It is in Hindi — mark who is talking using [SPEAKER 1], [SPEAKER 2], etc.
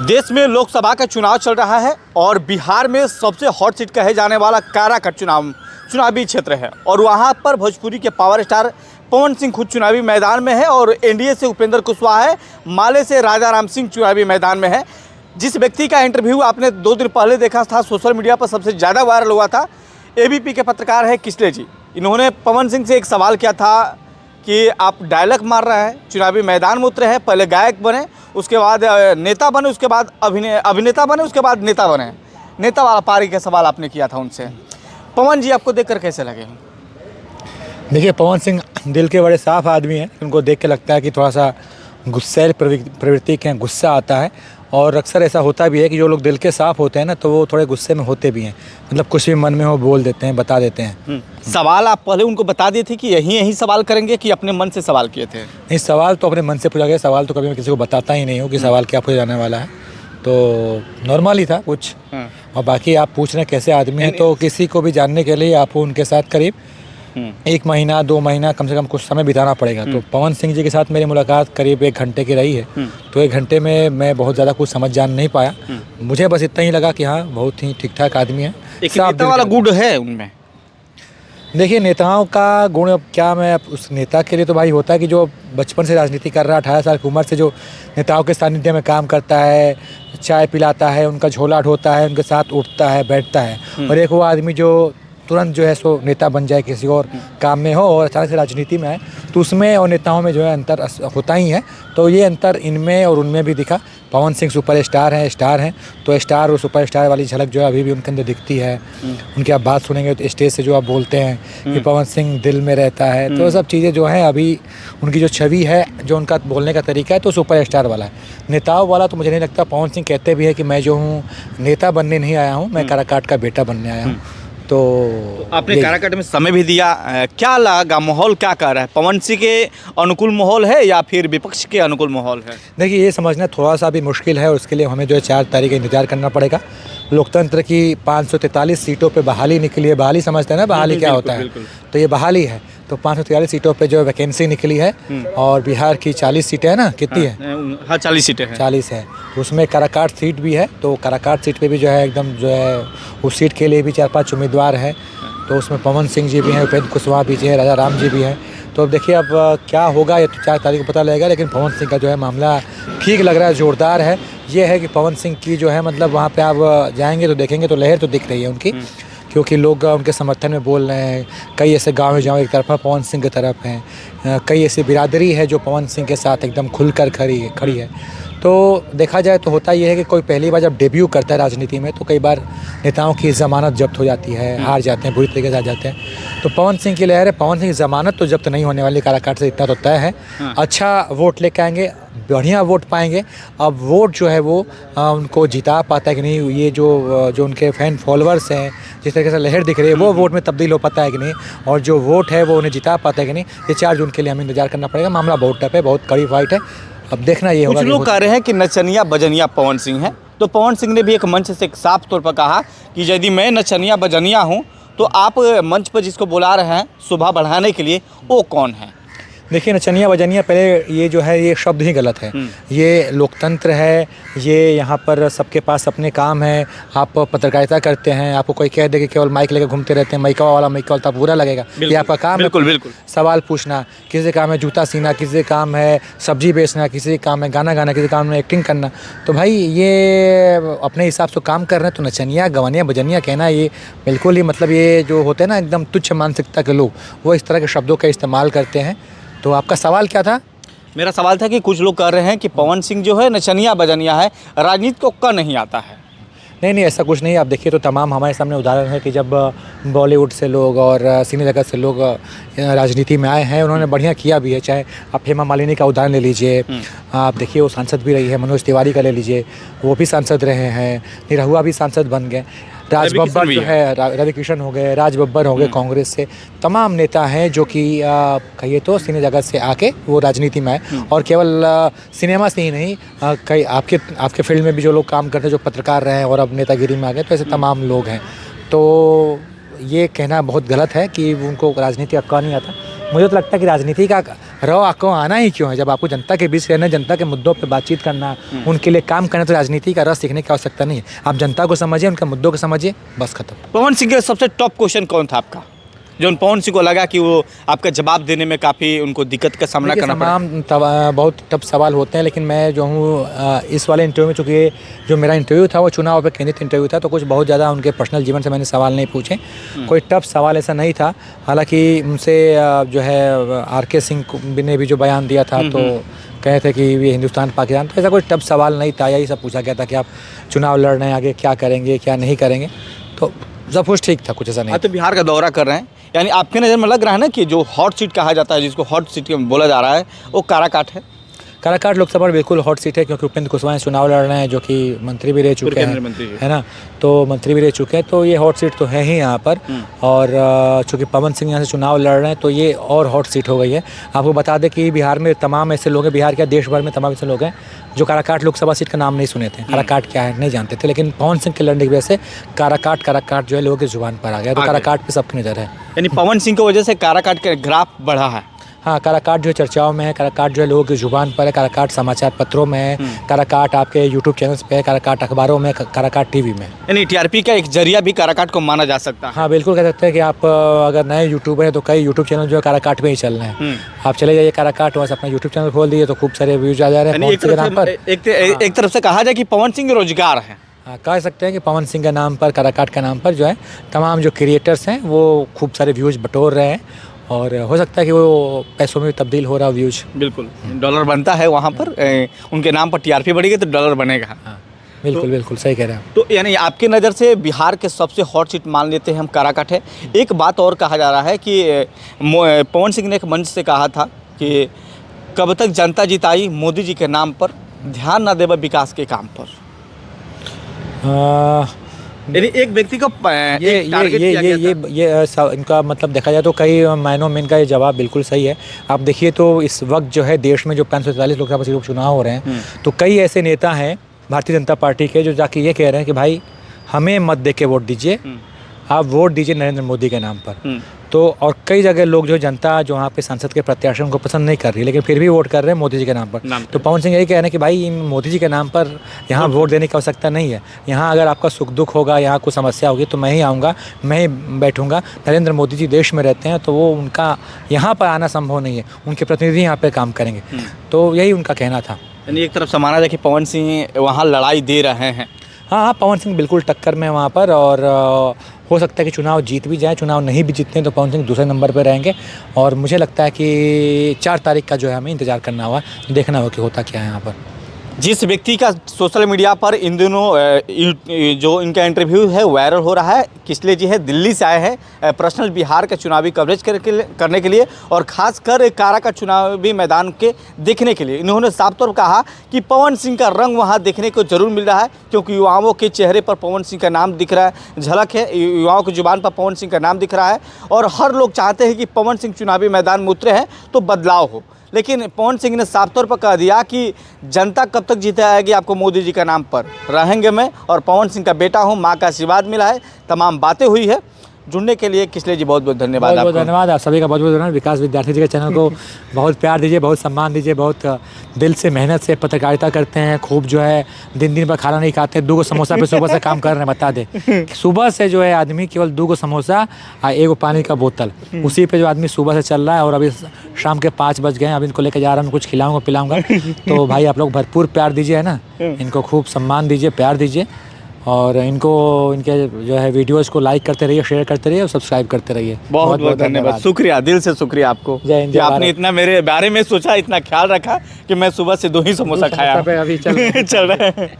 [SPEAKER 1] देश में लोकसभा का चुनाव चल रहा है और बिहार में सबसे हॉट सीट कहे जाने वाला काराकाट चुनावी क्षेत्र है और वहां पर भोजपुरी के पावर स्टार पवन सिंह खुद चुनावी मैदान में है और एनडीए से उपेंद्र कुशवाहा है, माले से राजा राम सिंह चुनावी मैदान में है। जिस व्यक्ति का इंटरव्यू आपने 2 दिन पहले देखा था, सोशल मीडिया पर सबसे ज़्यादा वायरल हुआ था, एबीपी के पत्रकार है किसले जी। इन्होंने पवन सिंह से एक सवाल किया था कि आप डायलॉग मार रहे हैं, चुनावी मैदान में उतरे हैं, पहले गायक बने, उसके बाद नेता बने, उसके बाद अभिनेता बने, उसके बाद नेता बने। नेता वाला पारी का सवाल आपने किया था उनसे। पवन जी आपको देखकर कैसे लगे?
[SPEAKER 2] देखिए, पवन सिंह दिल के बड़े साफ़ आदमी हैं। उनको देख के लगता है कि थोड़ा सा गुस्सैल प्रवृत्ति के हैं, गुस्सा आता है। और अक्सर ऐसा होता भी है कि जो लोग दिल के साफ़ होते हैं ना, तो वो थोड़े गुस्से में होते भी हैं। मतलब कुछ भी मन में हो बोल देते हैं, बता देते हैं।
[SPEAKER 1] सवाल आप पहले उनको बता दिए थे कि यही सवाल करेंगे कि अपने मन से सवाल किए थे?
[SPEAKER 2] नहीं, सवाल तो अपने मन से पूछा गया। सवाल तो कभी मैं किसी को बताता ही नहीं हूँ कि सवाल क्या पूछा जाने वाला है। तो नॉर्मल ही था कुछ। और बाकी आप पूछ रहे हैं कैसे आदमी हैं, तो किसी को भी जानने के लिए आपको उनके साथ करीब 1 महीना 2 महीना कम से कम कुछ समय बिताना पड़ेगा। तो पवन सिंह जी के साथ मेरी मुलाकात करीब 1 घंटे की रही है। तो 1 घंटे में मैं बहुत ज़्यादा कुछ समझ जान नहीं पाया। मुझे बस इतना ही लगा कि हाँ, बहुत ही ठीक ठाक आदमी है।
[SPEAKER 1] एक नेता वाला गुण है उनमें।
[SPEAKER 2] देखिए, नेताओं का गुण अब क्या, मैं उस नेता के लिए तो भाई होता है कि जो बचपन से राजनीति कर रहा है, 18 साल की उम्र से जो नेताओं के सानिध्य में काम करता है, चाय पिलाता है, उनका झोला ढोता है, उनके साथ उठता है, बैठता है। और एक वो आदमी जो तुरंत जो है सो नेता बन जाए किसी और काम में हो और अचानक से राजनीति में आए, तो उसमें और नेताओं में जो है अंतर होता ही है। तो ये अंतर इनमें और उनमें भी दिखा। पवन सिंह सुपर स्टार हैं, तो स्टार और सुपर स्टार वाली झलक जो है अभी भी उनके अंदर दिखती है। उनकी आप बात सुनेंगे तो स्टेज से जो आप बोलते हैं कि पवन सिंह दिल में रहता है, तो सब चीज़ें जो हैं अभी उनकी जो छवि है, जो उनका बोलने का तरीका है, तो सुपर स्टार वाला है। नेताओं वाला तो मुझे नहीं लगता। पवन सिंह कहते भी है कि मैं जो हूँ नेता बनने नहीं आया हूँ, मैं काराकाट का बेटा बनने आया हूँ। तो
[SPEAKER 1] आपने काराकाट में समय भी दिया, क्या लगा? माहौल क्या कह रहा है? पवन सिंह के अनुकूल माहौल है या फिर विपक्ष के अनुकूल माहौल है?
[SPEAKER 2] देखिए, ये समझना थोड़ा सा भी मुश्किल है। उसके लिए हमें जो है 4 तारीख का इंतजार करना पड़ेगा। लोकतंत्र की 543 सीटों पे बहाली निकली है। बहाली समझते हैं ना, बहाली क्या होता है? तो ये बहाली है। तो 543 सीटों पे जो वैकेंसी निकली है और बिहार की 40 सीटें हैं ना, कितनी है?
[SPEAKER 1] हाँ, 40 सीटें हैं।
[SPEAKER 2] 40 है। उसमें काराकाट सीट भी है। तो काराकाट सीट पे भी जो है एकदम जो है उस सीट के लिए भी 4-5 उम्मीदवार हैं। तो उसमें पवन सिंह जी भी हैं, उपेंद्र कुशवाहा भी हैं, राजा राम जी भी हैं। तो अब देखिए अब क्या होगा, ये तो 4 तारीख को पता लगेगा। लेकिन पवन सिंह का जो है मामला ठीक लग रहा है, ज़ोरदार है। ये है कि पवन सिंह की जो है मतलब वहाँ पे आप जाएंगे तो देखेंगे तो लहर तो दिख रही है उनकी, क्योंकि लोग उनके समर्थन में बोल रहे हैं। कई ऐसे गाँव एक तरफ है, पवन सिंह की तरफ हैं। कई ऐसी बिरादरी है जो पवन सिंह के साथ एकदम खुलकर खड़ी है। तो देखा जाए तो होता ये है कि कोई पहली बार जब डेब्यू करता है राजनीति में, तो कई बार नेताओं की ज़मानत जब्त हो जाती है, हार जाते हैं, बुरी तरीके से हार जाते हैं। तो पवन सिंह की लहर है। पवन सिंह की ज़मानत तो जब्त नहीं होने वाली, काराकाट से इतना तो तय है। अच्छा वोट लेके आएंगे, बढ़िया वोट पाएंगे। अब वोट जो है वो उनको जिता पाता है कि नहीं, ये जो उनके फैन फॉलोअर्स हैं, जिस तरीके से लहर दिख रही है, वो वोट में तब्दील हो पाता है कि नहीं, और जो वोट है वो उन्हें जिता पाता है कि नहीं, ये 4 जून के लिए हमें इंतजार करना पड़ेगा। मामला बहुत टफ है, बहुत कड़ी फाइट है। अब देखना ये होगा।
[SPEAKER 1] कुछ लोग कह रहे हैं कि नचनिया बजनिया पवन सिंह है। तो पवन सिंह ने भी एक मंच से एक साफ तौर पर कहा कि यदि मैं नचनिया बजनिया हूँ तो आप मंच पर जिसको बुला रहे हैं शोभा बढ़ाने के लिए, वो कौन है?
[SPEAKER 2] देखिए, नचनिया बजनिया पहले ये जो है ये शब्द ही गलत है। ये लोकतंत्र है, ये यहाँ पर सबके पास अपने काम है। आप पत्रकारिता करते हैं, आपको कोई कह दे कि केवल माइक लेकर घूमते रहते हैं, माइका वाला तो बुरा लगेगा। ये आपका काम है।
[SPEAKER 1] बिल्कुल।
[SPEAKER 2] सवाल पूछना, किसी काम है जूता सीना, किसी काम है सब्जी बेचना, किसी काम है गाना गाना, किसी काम में एक्टिंग करना। तो भाई ये अपने हिसाब से काम कर रहे हैं। तो नचनिया गवनिया बजनिया कहना ये बिल्कुल ही मतलब ये जो होते हैं ना एकदम तुच्छ मानसिकता के लोग, वो इस तरह के शब्दों का इस्तेमाल करते हैं। तो आपका सवाल क्या था?
[SPEAKER 1] मेरा सवाल था कि कुछ लोग कह रहे हैं कि पवन सिंह जो है नचनिया बजनिया है, राजनीति को कर नहीं आता है।
[SPEAKER 2] नहीं, ऐसा कुछ नहीं। आप देखिए तो तमाम हमारे सामने उदाहरण है कि जब बॉलीवुड से लोग और सिने जगत से लोग राजनीति में आए हैं, उन्होंने बढ़िया किया भी है। चाहे आप हेमा मालिनी का उदाहरण ले लीजिए, आप देखिए वो सांसद भी रही है। मनोज तिवारी का ले लीजिए, वो भी सांसद रहे हैं। निरहुआ भी सांसद बन गए। राज बब्बर जो है, रवि किशन हो गए, राज बब्बर हो गए कांग्रेस से। तमाम नेता हैं जो कि कहिए तो सिने जगत से आके वो राजनीति में आए। और केवल सिनेमा से ही नहीं, कई आपके फील्ड में भी जो लोग काम करते हैं, जो पत्रकार रहे हैं और अब नेतागिरी में आ गए, तो ऐसे तमाम लोग हैं। तो ये कहना बहुत गलत है कि उनको राजनीति का नहीं आता। मुझे तो लगता है कि रहो आपको आना ही क्यों है? जब आपको जनता के बीच रहना, जनता के मुद्दों पे बातचीत करना, उनके लिए काम करना, तो राजनीति का रस सीखने की आवश्यकता नहीं है। आप जनता को समझिए, उनके मुद्दों को समझिए, बस खत्म।
[SPEAKER 1] पवन सिंह का सबसे टॉप क्वेश्चन कौन था आपका, जो पवन सिंह को लगा कि वो आपका जवाब देने में काफ़ी उनको दिक्कत का सामना करना पड़ा?
[SPEAKER 2] बहुत टफ सवाल होते हैं, लेकिन मैं जो हूँ इस वाले इंटरव्यू में, चूँकि जो मेरा इंटरव्यू था वो चुनाव पर केंद्रित इंटरव्यू था, तो कुछ बहुत ज़्यादा उनके पर्सनल जीवन से मैंने सवाल नहीं पूछे। कोई टफ सवाल ऐसा नहीं था। हालांकि उनसे जो है आर.के. सिंह ने भी जो बयान दिया था, तो कहे थे कि ये हिंदुस्तान पाकिस्तान, तो ऐसा कोई टफ सवाल नहीं था। यही सब पूछा गया था कि आप चुनाव लड़ रहे हैं, आगे क्या करेंगे क्या नहीं करेंगे, तो सब कुछ ठीक था, कुछ ऐसा नहीं।
[SPEAKER 1] तो बिहार का दौरा कर रहे हैं, यानी आपके नज़र में लग रहा है ना कि जो हॉट सीट कहा जाता है, जिसको हॉट सीट बोला जा रहा है, वो काराकाट है?
[SPEAKER 2] काराकाट लोकसभा बिल्कुल हॉट सीट है, क्योंकि उपेंद्र कुशवाहा चुनाव लड़ रहे हैं, जो कि मंत्री भी रह चुके हैं, है ना, तो मंत्री भी रह चुके हैं, तो ये हॉट सीट तो है ही यहाँ पर। और चूँकि पवन सिंह यहाँ से चुनाव लड़ रहे हैं, तो ये और हॉट सीट हो गई है। आपको बता दें कि बिहार में तमाम ऐसे लोग हैं, बिहार क्या देश भर में तमाम ऐसे लोग हैं जो काराकाट लोकसभा सीट का नाम नहीं सुने थे, काराकाट क्या है नहीं जानते थे, लेकिन पवन सिंह के लड़ने की वजह से काराकाट जो है लोगों की जुबान पर आ गया, तो काराकाट पे सबकी नज़र है।
[SPEAKER 1] यानी पवन सिंह की वजह से काराकाट का ग्राफ बढ़ा है?
[SPEAKER 2] हाँ, काराकाट जो है चर्चाओं में है, काराकाट जो है लोगों की जुबान पर है, काराकाट समाचार पत्रों में है, काराकाट आपके यूट्यूब चैनल्स पे है, काराकाट अखबारों में, काराकाट टीवी में।
[SPEAKER 1] यानी टीआरपी का एक जरिया भी काराकाट को माना जा सकता है?
[SPEAKER 2] हाँ, बिल्कुल कह सकते हैं कि आप अगर नए यूट्यूबर हैं तो कई यूट्यूब चैनल जो है काराकाट में ही चल रहे हैं। आप चले जाइए काराकाट, वहाँ से अपना यूट्यूब चैनल खोल दिए तो खूब सारे व्यूज आ जा रहे हैं
[SPEAKER 1] एक तरफ से कहा जाए कि पवन सिंह रोजगार है।
[SPEAKER 2] हाँ, कह सकते हैं कि पवन सिंह के नाम पर, काराकाट के नाम पर जो है तमाम जो क्रिएटर्स हैं वो खूब सारे व्यूज बटोर रहे हैं, और हो सकता है कि वो पैसों में तब्दील हो रहा है व्यूज।
[SPEAKER 1] बिल्कुल, डॉलर बनता है वहाँ पर, उनके नाम पर टीआरपी बढ़ेगी तो डॉलर बनेगा।
[SPEAKER 2] हाँ, बिल्कुल बिल्कुल सही कह रहे हैं।
[SPEAKER 1] तो यानी आपकी नज़र से बिहार के सबसे हॉट सीट मान लेते हैं हम काराकाट है। एक बात और कहा जा रहा है कि पवन सिंह ने एक मंच से कहा था कि कब तक जनता जिताई मोदी जी के नाम पर, ध्यान न देवे विकास के काम पर। यानी एक व्यक्ति को
[SPEAKER 2] ये इनका मतलब देखा जाए तो कई मायनों में इनका ये जवाब बिल्कुल सही है। आप देखिए तो इस वक्त जो है देश में जो 543 लोकसभा सीटों के चुनाव हो रहे हैं, तो कई ऐसे नेता हैं भारतीय जनता पार्टी के जो जाके ये कह रहे हैं कि भाई हमें मत दे के वोट दीजिए, आप वोट दीजिए नरेंद्र मोदी के नाम पर। तो और कई जगह लोग जो जनता जो वहाँ पे सांसद के प्रत्याशियों को पसंद नहीं कर रही, लेकिन फिर भी वोट कर रहे हैं मोदी जी के नाम पर। तो पवन सिंह यही कह रहे हैं कि भाई इन मोदी जी के नाम पर यहाँ वोट देने की आवश्यकता नहीं है। यहाँ अगर आपका सुख दुख होगा, यहाँ कोई समस्या होगी तो मैं ही आऊँगा, मैं ही बैठूँगा। नरेंद्र मोदी जी देश में रहते हैं, तो वो उनका यहाँ पर आना संभव नहीं है, उनके प्रतिनिधि यहाँ पर काम करेंगे। तो यही उनका कहना था।
[SPEAKER 1] यानी एक तरफ से माना जाए कि पवन सिंह वहाँ लड़ाई दे रहे हैं।
[SPEAKER 2] हाँ, पवन सिंह बिल्कुल टक्कर में वहाँ पर, और हो सकता है कि चुनाव जीत भी जाए, चुनाव नहीं भी जीतते तो पवन सिंह दूसरे नंबर पर रहेंगे। और मुझे लगता है कि 4 तारीख का जो है हमें इंतज़ार करना होगा, देखना होगा कि होता क्या है यहाँ पर।
[SPEAKER 1] जिस व्यक्ति का सोशल मीडिया पर इन दिनों जो इनका इंटरव्यू है वायरल हो रहा है, किसले जी है, दिल्ली से आए हैं पर्सनल बिहार का चुनावी कवरेज करने के लिए, और ख़ासकर कारा का चुनावी मैदान के देखने के लिए। इन्होंने साफ तौर पर कहा कि पवन सिंह का रंग वहां देखने को जरूर मिल रहा है, क्योंकि युवाओं के चेहरे पर पवन सिंह का नाम दिख रहा है, झलक है, युवाओं की जुबान पर पवन सिंह का नाम दिख रहा है, और हर लोग चाहते हैं कि पवन सिंह चुनावी मैदान में उतरे हैं तो बदलाव हो। लेकिन पवन सिंह ने साफ तौर पर कह दिया कि जनता कब तक जीते आएगी आपको मोदी जी का नाम पर, रहेंगे मैं, और पवन सिंह का बेटा हूं, मां का आशीर्वाद मिला है, तमाम बातें हुई है। जुड़ने के लिए किसले जी बहुत बहुत धन्यवाद।
[SPEAKER 2] बहुत धन्यवाद आप सभी का, बहुत बहुत धन्यवाद। विकास विद्यार्थी जी के चैनल को बहुत प्यार दीजिए, बहुत सम्मान दीजिए, बहुत दिल से मेहनत से पत्रकारिता करते हैं, खूब जो है दिन पर खाना नहीं खाते, 2 समोसा पे सुबह से काम कर रहे हैं। बता दें सुबह से जो है आदमी केवल 2 समोसा और 1 पानी का बोतल, उसी पे जो आदमी सुबह से चल रहा है, और अभी शाम के 5 बज गए हैं, अभी इनको लेकर जा रहा हूँ, कुछ खिलाऊंगा पिलाऊंगा। तो भाई आप लोग भरपूर प्यार दीजिए, है ना, इनको खूब सम्मान दीजिए, प्यार दीजिए, और इनको इनके जो है वीडियोस को लाइक करते रहिए, शेयर करते रहिए और सब्सक्राइब करते रहिए।
[SPEAKER 1] बहुत बहुत धन्यवाद, शुक्रिया, दिल से शुक्रिया आपको कि आपने इतना मेरे बारे में सोचा, इतना ख्याल रखा कि मैं सुबह से 2 ही समोसा खाया।
[SPEAKER 2] अभी चल
[SPEAKER 1] रहे हैं।